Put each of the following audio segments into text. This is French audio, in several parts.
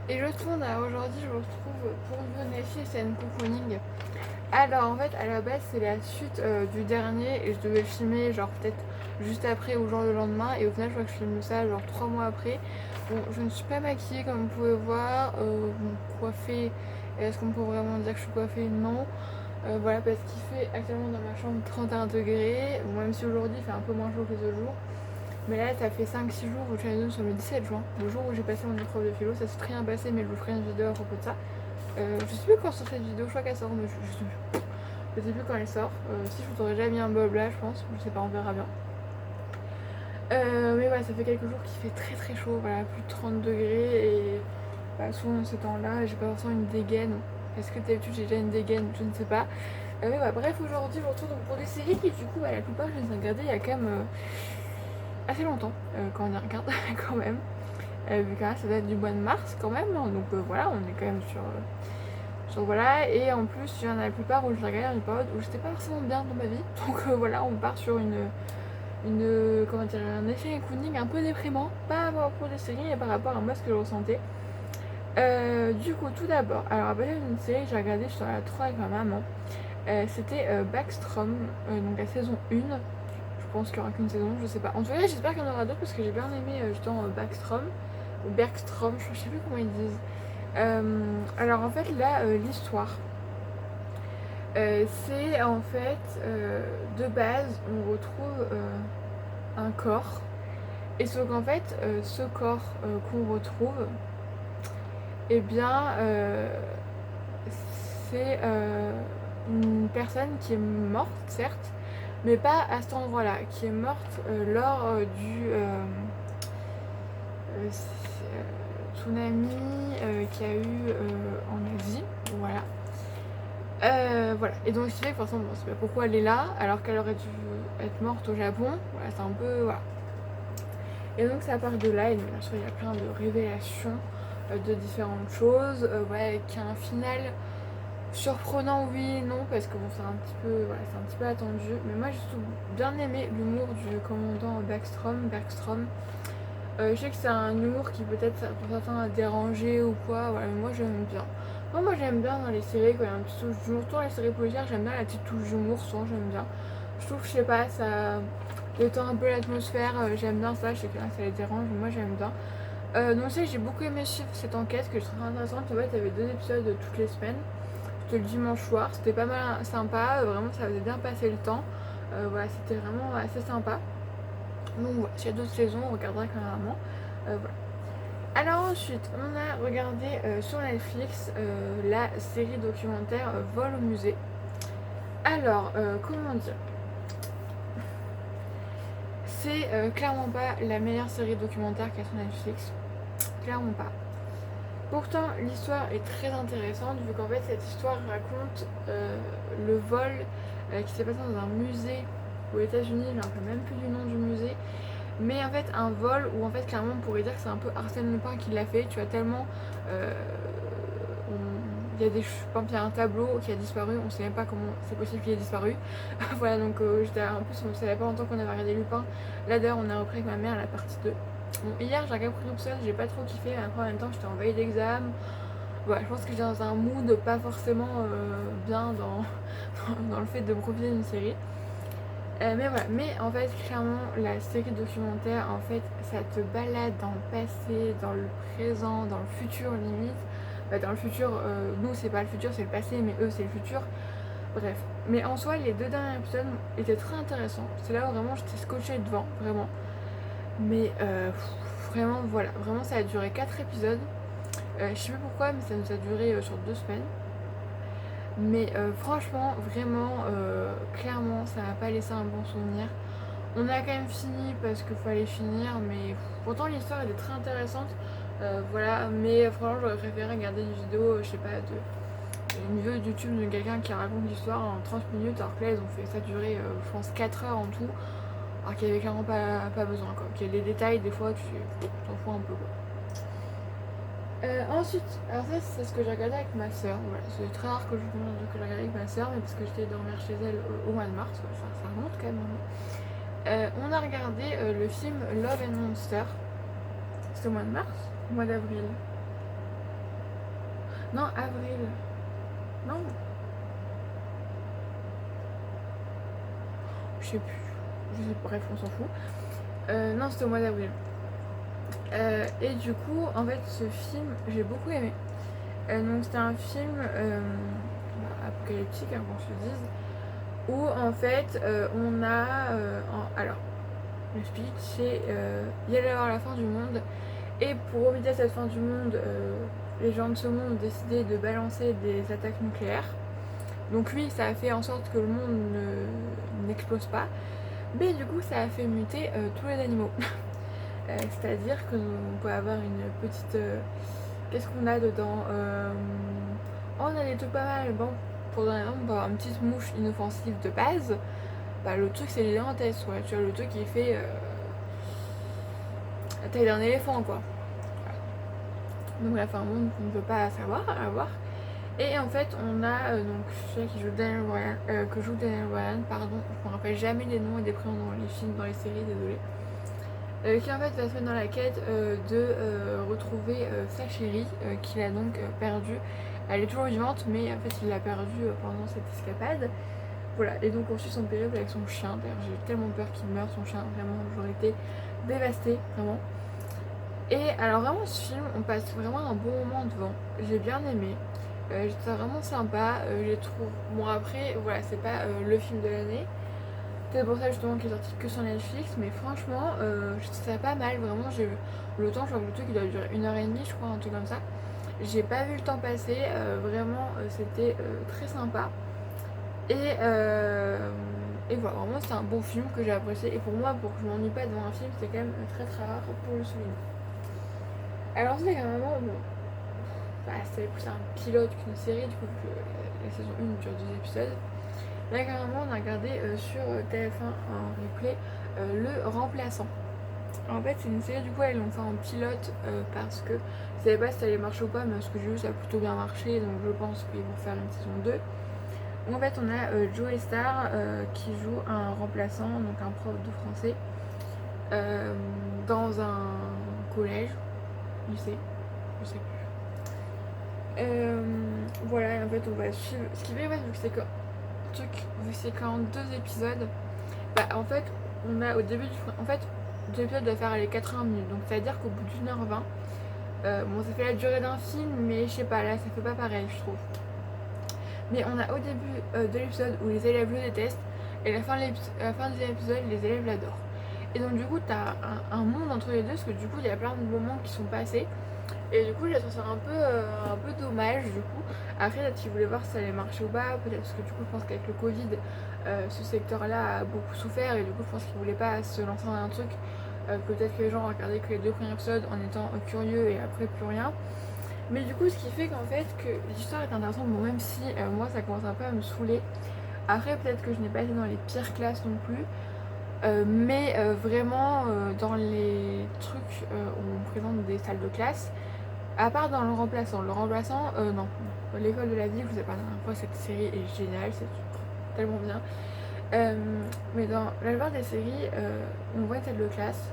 Et je tourne aujourd'hui, je retrouve pour Yoneshi et Sen Cocooning. Alors en fait, à la base, c'est la suite du dernier et je devais le filmer genre peut-être juste après ou genre le lendemain. Et au final, je crois que je filme ça genre 3 mois après. Bon, je ne suis pas maquillée comme vous pouvez voir, bon, coiffée. Est-ce qu'on peut vraiment dire que je suis coiffée? Non. Voilà, parce qu'il fait actuellement dans ma chambre 31 degrés. Bon, même si aujourd'hui il fait un peu moins chaud que les autres jours. Mais là, ça fait 5-6 jours, où je sur le 17 juin, le jour où j'ai passé mon épreuve de philo. Ça s'est très bien passé, mais je vous ferai une vidéo à propos de ça. Je sais plus quand sort cette vidéo, je crois qu'elle sort, mais je sais plus quand elle sort. Si je vous aurais déjà mis un bob là, je pense, je sais pas, on verra bien. Mais voilà, ça fait quelques jours qu'il fait très très chaud, voilà, plus de 30 degrés et bah, souvent dans ces temps-là, j'ai pas forcément une dégaine. Est-ce que d'habitude j'ai déjà une dégaine? Je ne sais pas. Mais bah, bref, aujourd'hui, je vous retrouve donc pour des séries qui, du coup, bah, la plupart, je les ai regardées il y a quand même assez longtemps, quand on y regarde, quand même. Vu que là, ça date du mois de mars, quand même. Hein, donc voilà, on est quand même sur voilà. Et en plus, il y en a la plupart où je les regardais dans une période où j'étais pas forcément bien dans ma vie. Donc voilà, on part sur comment dire, un effet cocooning un peu déprimant. Pas pour des séries, mais par rapport à moi, ce que je ressentais. Du coup, tout d'abord, alors à partir d'une série que j'ai regardée sur la 3 avec ma maman, c'était Backstrom, donc la saison 1. Je pense qu'il n'y aura qu'une saison, je sais pas. En tout cas, j'espère qu'il y en aura d'autres parce que j'ai bien aimé justement Backstrom, ou Bergstrom, je sais plus comment ils disent. Alors en fait, là, l'histoire, c'est en fait, de base, on retrouve un corps. Et sauf qu'en fait, ce corps qu'on retrouve, eh bien, c'est une personne qui est morte, certes, mais pas à cet endroit-là, qui est morte lors du tsunami qu'il y a eu en Asie. Voilà. Voilà. Et donc, ce qui fait que forcément, bon, c'est pas pourquoi elle est là, alors qu'elle aurait dû être morte au Japon. Voilà, c'est un peu. Voilà. Et donc, ça part de là, et bien sûr, il y a plein de révélations de différentes choses, voilà, avec un final surprenant, oui et non, parce que bon, c'est un petit peu, voilà, c'est un petit peu attendu. Mais moi, j'ai surtout bien aimé l'humour du commandant Bergstrom. Je sais que c'est un humour qui peut-être pour certains a dérangé ou quoi, voilà, mais moi j'aime bien. Moi j'aime bien dans les séries quand il y a une petite touche d'humour. Surtout dans les séries policières, j'aime bien la petite touche d'humour, souvent j'aime bien. Je trouve, je sais pas, ça détend un peu l'atmosphère, j'aime bien ça, je sais que là ça les dérange, mais moi j'aime bien. Donc tu sais, j'ai beaucoup aimé suivre cette enquête que je trouve intéressante. En fait, il y avait 2 épisodes toutes les semaines. C'était le dimanche soir, c'était pas mal sympa, vraiment ça faisait bien passer le temps. Voilà, c'était vraiment assez sympa. Donc voilà, s'il y a d'autres saisons, on regardera quand même. Voilà. Alors ensuite, on a regardé sur Netflix la série documentaire Vol au musée. Alors, comment dire, c'est clairement pas la meilleure série documentaire qu'il y a sur Netflix. Clairement pas. Pourtant, l'histoire est très intéressante vu qu'en fait, cette histoire raconte le vol qui s'est passé dans un musée aux États-Unis. Je me rappelle même plus du nom du musée. Mais en fait, un vol où en fait, clairement, on pourrait dire que c'est un peu Arsène Lupin qui l'a fait. Tu as tellement. Il y a il y a un tableau qui a disparu, on sait même pas comment c'est possible qu'il ait disparu. Voilà, donc en plus, on savait pas longtemps qu'on avait regardé Lupin. Là d'ailleurs, on a repris avec ma mère la partie 2. Bon, hier, j'ai regardé toute seule, j'ai pas trop kiffé, mais après en même temps, j'étais en veille d'examen. Voilà, je pense que j'étais dans un mood pas forcément bien dans le fait de me profiter d'une série. Mais voilà, mais en fait, clairement, la série documentaire, en fait, ça te balade dans le passé, dans le présent, dans le futur limite. Bah, dans le futur, nous, c'est pas le futur, c'est le passé, mais eux, c'est le futur. Bref. Mais en soi, les 2 derniers épisodes étaient très intéressants. C'est là où vraiment j'étais scotchée devant, vraiment. Mais vraiment, voilà. Vraiment, ça a duré 4 épisodes. Je sais plus pourquoi, mais ça nous a duré sur 2 semaines. Mais franchement, vraiment, clairement, ça m'a pas laissé un bon souvenir. On a quand même fini parce qu'il fallait finir, mais pourtant l'histoire était très intéressante. Voilà, mais franchement, j'aurais préféré regarder une vidéo, je sais pas, une vidéo de YouTube de quelqu'un qui raconte l'histoire en 30 minutes, alors que là, ils ont fait ça durer, je pense, 4 heures en tout, alors qu'il y avait clairement pas besoin, quoi. Qu'il y a les détails, des fois, tu t'en fous un peu, quoi. Ensuite, alors ça c'est ce que j'ai regardé avec ma soeur. Voilà, c'est très rare que je vous montre que j'ai regardé avec ma soeur, mais parce que j'étais dormir chez elle au mois de mars, ça remonte quand même. On a regardé le film Love and Monster. C'était au mois de mars, au mois d'avril. Non, avril. Non, je sais plus. Bref, on s'en fout. Non, c'était au mois d'avril. Et du coup, en fait, ce film, j'ai beaucoup aimé. Donc, c'était un film apocalyptique, hein, qu'on se dise, où en fait, on a. Alors, le speech, c'est il y allait avoir la fin du monde. Et pour remédier à cette fin du monde, les gens de ce monde ont décidé de balancer des attaques nucléaires. Donc lui, ça a fait en sorte que le monde n'explose pas. Mais du coup, ça a fait muter tous les animaux. C'est-à-dire qu'on peut avoir une petite... qu'est-ce qu'on a dedans Oh, on a des trucs pas mal. Bon, pour donner un exemple, on peut avoir une petite mouche inoffensive de base. Bah, le truc, c'est gigantesque. Ouais. Tu vois, le truc qui fait la taille d'un éléphant, quoi. Voilà. Donc, la fin du monde qu'on ne peut pas savoir, à voir. Et en fait, on a donc celui qui joue Daniel Bryan, que joue Daniel Bryan, pardon, je me rappelle jamais des noms et des prénoms dans les films, dans les séries, désolé. Qui en fait va se mettre dans la quête de retrouver sa chérie, qu'il a donc perdue. Elle est toujours vivante, mais en fait il l'a perdue pendant cette escapade. Voilà, et donc on suit son périple avec son chien. D'ailleurs, j'ai tellement peur qu'il meure, son chien, vraiment, j'aurais été dévastée, vraiment. Et alors, vraiment, ce film, on passe vraiment un bon moment devant. J'ai bien aimé. J'ai trouvé vraiment sympa. J'ai trouvé. Bon, après, voilà, c'est pas le film de l'année. C'est pour ça justement qu'il est sorti que sur Netflix. Mais franchement, je trouve ça pas mal. Vraiment, j'ai eu le temps. Je crois que le truc il doit durer 1h30, je crois, un truc comme ça. J'ai pas vu le temps passer. Vraiment, c'était très sympa. Et voilà, vraiment, c'est un bon film que j'ai apprécié. Et pour moi, pour que je m'ennuie pas devant un film, c'est quand même très très rare pour le souligner. Alors, c'est quand même bon, bah, c'est plus un pilote qu'une série, du coup, que la saison 1 dure 2 épisodes. Là, carrément, on a regardé sur TF1 en replay Le Remplaçant. En fait, c'est une série, du coup, elles l'ont fait en pilote parce que je savais pas si ça allait marcher ou pas, mais ce que j'ai vu, ça a plutôt bien marché, donc je pense qu'ils vont faire une saison 2. En fait, on a Joe Star qui joue un remplaçant, donc un prof de français, dans un collège, lycée, je sais plus. Voilà, et en fait, on va suivre. Ce qui fait, ouais, vu que c'est qu'en 2 épisodes, bah en fait, on a au début du. En fait, 2 épisodes doivent faire les 80 minutes, donc ça veut dire qu'au bout d'1h20, bon, ça fait la durée d'un film, mais je sais pas, là, ça fait pas pareil, je trouve. Mais on a au début de l'épisode où les élèves le détestent, et à la fin des épisodes, les élèves l'adorent. Et donc, du coup, t'as un monde entre les deux, parce que du coup, il y a plein de moments qui sont passés. Et du coup, j'ai trouvé ça un peu dommage, du coup. Après, peut-être qu'ils voulaient voir si ça allait marcher ou pas. Peut-être parce que du coup, je pense qu'avec le Covid, ce secteur-là a beaucoup souffert. Et du coup, je pense qu'ils voulaient pas se lancer dans un truc. Peut-être que les gens regardaient que les 2 premiers épisodes en étant curieux et après plus rien. Mais du coup, ce qui fait qu'en fait, que l'histoire est intéressante. Bon, même si moi, ça commence un peu à me saouler. Après, peut-être que je n'ai pas été dans les pires classes non plus. Mais vraiment, dans les trucs où on présente des salles de classe, à part dans le remplaçant, non. L'école de la vie, je vous ai parlé la dernière fois, cette série est géniale, c'est tellement bien. Mais dans la plupart des séries, on voit une salle de classe,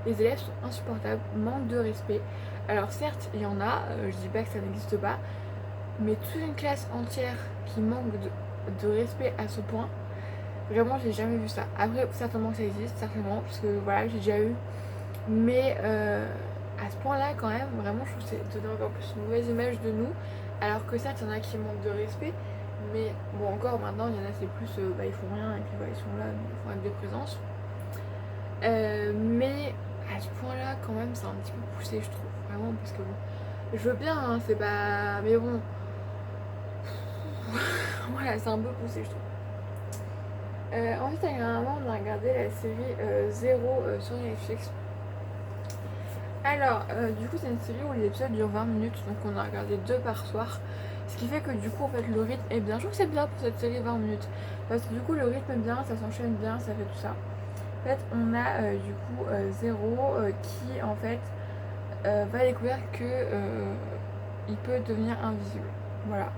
les élèves sont insupportables, manquent de respect. Alors certes, il y en a, je dis pas que ça n'existe pas, mais toute une classe entière qui manque de respect à ce point, vraiment j'ai jamais vu ça. Après, certainement que ça existe, certainement, parce que voilà, j'ai déjà eu. Mais à ce point-là, quand même, vraiment, je trouve que c'est donner encore plus une mauvaise image de nous. Alors que certes, il y en a qui manquent de respect. Mais bon, encore maintenant, il y en a, c'est plus, bah, ils font rien et puis bah, ils sont là, mais ils font avec des présences. Mais à ce point-là, quand même, c'est un petit peu poussé, je trouve. Vraiment, parce que bon, je veux bien, hein, c'est pas. Mais bon, voilà, c'est un peu poussé, je trouve. Ensuite, dernièrement, on a regardé la série Zéro sur Netflix. Alors, du coup, c'est une série où les épisodes durent 20 minutes, donc on a regardé 2 par soir. Ce qui fait que du coup, en fait, le rythme est bien. Je trouve que c'est bien pour cette série 20 minutes. Parce que du coup, le rythme est bien, ça s'enchaîne bien, ça fait tout ça. En fait, on a du coup Zéro qui, en fait, va découvrir que il peut devenir invisible. Voilà.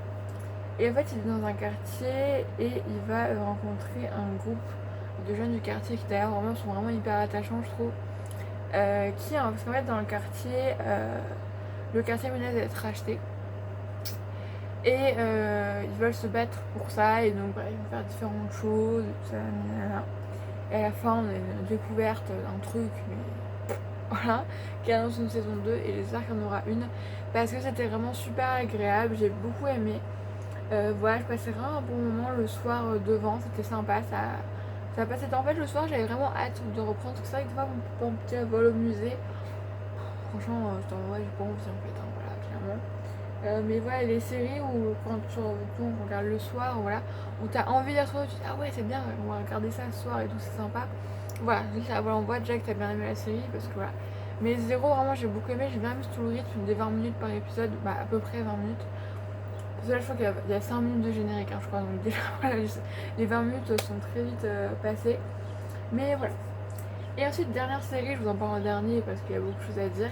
Et en fait, il est dans un quartier et il va rencontrer un groupe de jeunes du quartier qui, d'ailleurs, vraiment, sont vraiment hyper attachants, je trouve. Parce qu'en fait dans le quartier menace d'être racheté Et ils veulent se battre pour ça, et donc voilà, ils vont faire différentes choses, tout ça, nanana. Et à la fin, on a une découverte d'un truc, mais voilà, qui annonce une saison 2, et j'espère qu'il y en aura une, parce que c'était vraiment super agréable, j'ai beaucoup aimé. Voilà, je passais vraiment un bon moment le soir devant, c'était sympa, ça passait. En fait, le soir, j'avais vraiment hâte de reprendre. C'est vrai que des fois, mon petit vol au musée, franchement, j'étais en ouais, j'ai pas envie en fait, hein, voilà, clairement. Mais voilà, les séries où quand on regarde le soir, voilà, où t'as envie d'être retrouver, tu dis ah ouais, c'est bien, on va regarder ça ce soir et tout, c'est sympa. Voilà, voilà, on voit déjà que t'as bien aimé la série parce que voilà. Mais Zéro, vraiment, j'ai beaucoup aimé, j'ai bien aimé tout le rythme des 20 minutes par épisode, bah à peu près 20 minutes. Parce que là, je crois qu'il y a 5 minutes de générique, hein, je crois, donc déjà, voilà, les 20 minutes sont très vite passées. Mais voilà. Et ensuite, dernière série, je vous en parle en dernier parce qu'il y a beaucoup de choses à dire.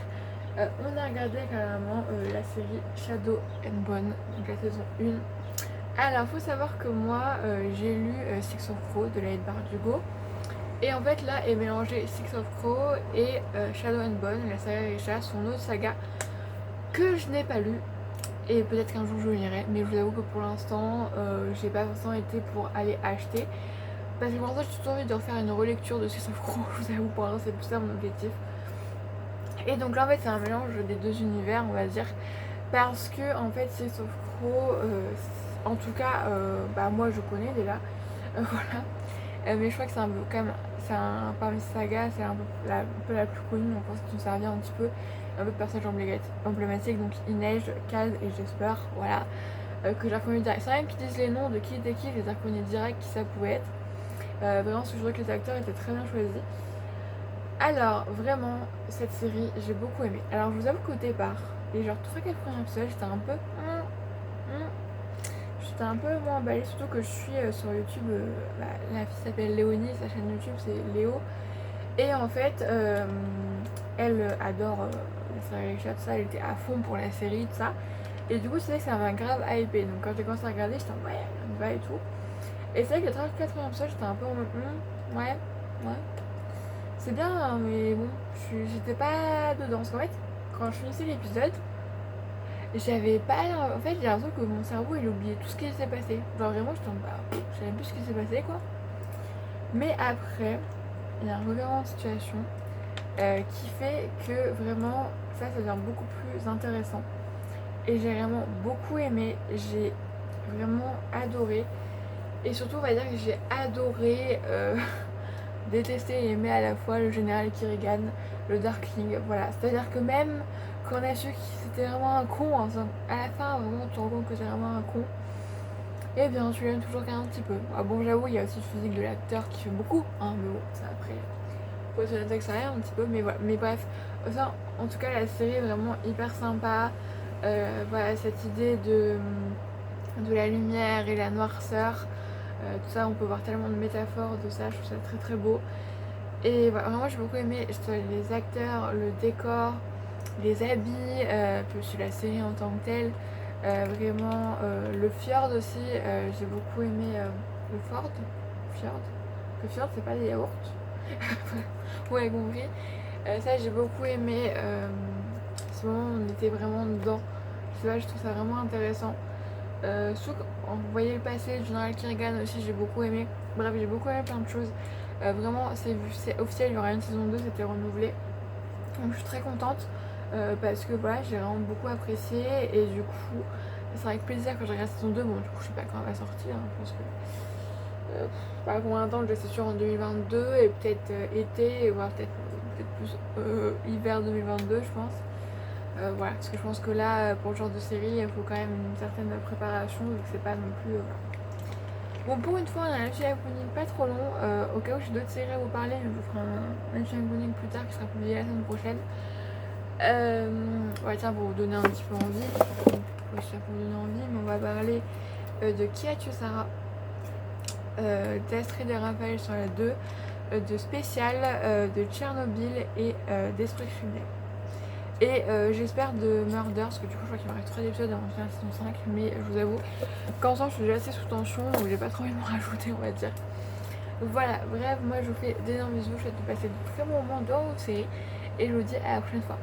On a regardé carrément la série Shadow and Bone, donc la saison 1. Alors, faut savoir que moi, j'ai lu Six of Crow de Leigh Bardugo. Et en fait, là est mélangé Six of Crow et Shadow and Bone, la saga des chats, son autre saga que je n'ai pas lu. Et peut-être qu'un jour je lirai, mais je vous avoue que pour l'instant, j'ai pas forcément été pour aller acheter. Parce que pour l'instant, j'ai surtout envie de refaire une relecture de Six of Crow, je vous avoue, pour l'instant, c'est plus ça mon objectif. Et donc là, en fait, c'est un mélange des deux univers, on va dire. Parce que, en fait, Six of Crow, en tout cas, bah moi je connais déjà, voilà. Mais je crois que c'est un peu, quand même, parmi ces sagas, c'est un peu la plus connue, donc je pense qu'ils ont servi un petit peu, un peu de personnage emblématique. Donc Inej, Kaz et Jesper, voilà, que j'ai reconnu direct. Sans même qu'ils disent les noms de qui était qui, je les ai reconnus direct qui ça pouvait être. Vraiment, je trouvais que les acteurs étaient très bien choisis. Alors, vraiment, cette série, j'ai beaucoup aimé. Alors, je vous avoue qu'au départ, les genre 3-4 premiers épisodes, j'étais un peu. J'étais un peu moins emballée, surtout que je suis sur YouTube. La fille s'appelle Léonie, sa chaîne YouTube c'est Léo. Et en fait, elle adore la série Richard, tout ça, elle était à fond pour la série, tout ça. Et du coup, c'est vrai que ça m'a grave hypé. Donc, quand j'ai commencé à regarder, j'étais en ouais, on va et tout. Et c'est vrai que les 3-4 premiers épisodes, j'étais un peu en mode ouais, ouais. C'est bien, hein, mais bon, j'étais pas dedans. Parce qu'en fait, quand je finissais l'épisode, j'avais pas. En fait, j'ai l'impression que mon cerveau il oubliait tout ce qui s'est passé. Genre vraiment, je tombe pas. Je savais plus ce qui s'est passé quoi. Mais après, il y a un revirement de situation qui fait que vraiment, ça devient beaucoup plus intéressant. Et j'ai vraiment beaucoup aimé. J'ai vraiment adoré. Et surtout, on va dire que j'ai adoré détester et aimer à la fois le général Kirigan, le Darkling, voilà. C'est-à-dire que même quand on a su que c'était vraiment un con, hein, à la fin, vraiment, tu te rends compte que c'est vraiment un con, et bien tu l'aimes toujours qu'un petit peu. Ah bon, j'avoue, il y a aussi le physique de l'acteur qui fait beaucoup, hein, mais bon, ça après, faut se noter que ça rien un petit peu, mais voilà. Mais bref, ça, en tout cas, la série est vraiment hyper sympa. Voilà, cette idée de la lumière et la noirceur. Tout ça, on peut voir tellement de métaphores de ça, je trouve ça très très beau. Et voilà, vraiment j'ai beaucoup aimé les acteurs, le décor, les habits, puis aussi la série en tant que telle. Vraiment, le fjord aussi, j'ai beaucoup aimé le fjord. Fjord. Le fjord, c'est pas des yaourts. Ouais, compris. Ça, j'ai beaucoup aimé. Ce moment, on était vraiment dedans. Je sais pas, je trouve ça vraiment intéressant. Surtout quand vous voyez le passé du général Kirigan aussi, j'ai beaucoup aimé. Bref, j'ai beaucoup aimé plein de choses. Vraiment, c'est officiel, il y aura une saison 2, c'était renouvelé. Donc je suis très contente parce que voilà, j'ai vraiment beaucoup apprécié. Et du coup, ça sera avec plaisir que je regarde la saison 2. Bon, du coup, je sais pas quand elle va sortir. Hein, je pense que. Pas combien de temps, je sais sûr en 2022 et peut-être été, voire peut-être plus hiver 2022, je pense. Voilà, parce que je pense que là, pour le genre de série, il faut quand même une certaine préparation, vu que c'est pas non plus. Bon, pour une fois, on a un chien opening pas trop long. Au cas où j'ai d'autres séries à vous parler, je vous ferai un chien opening plus tard qui sera publié la semaine prochaine. Ouais, tiens, pour vous donner un petit peu envie, pour vous donner envie, mais on va parler de Qui a tué Sarah, d'Astrid et Raphaël sur la 2, de Spécial, de Tchernobyl et d'Esprit criminel. Et j'espère de Murder, parce que du coup je crois qu'il me reste 3 épisodes avant de faire la saison 5, mais je vous avoue qu'ensemble je suis déjà assez sous tension, donc j'ai pas trop envie de m'en rajouter, on va dire. Donc voilà, bref, moi je vous fais d'énormes bisous, je souhaite de passer de très bons moments dans vos séries, et je vous dis à la prochaine fois.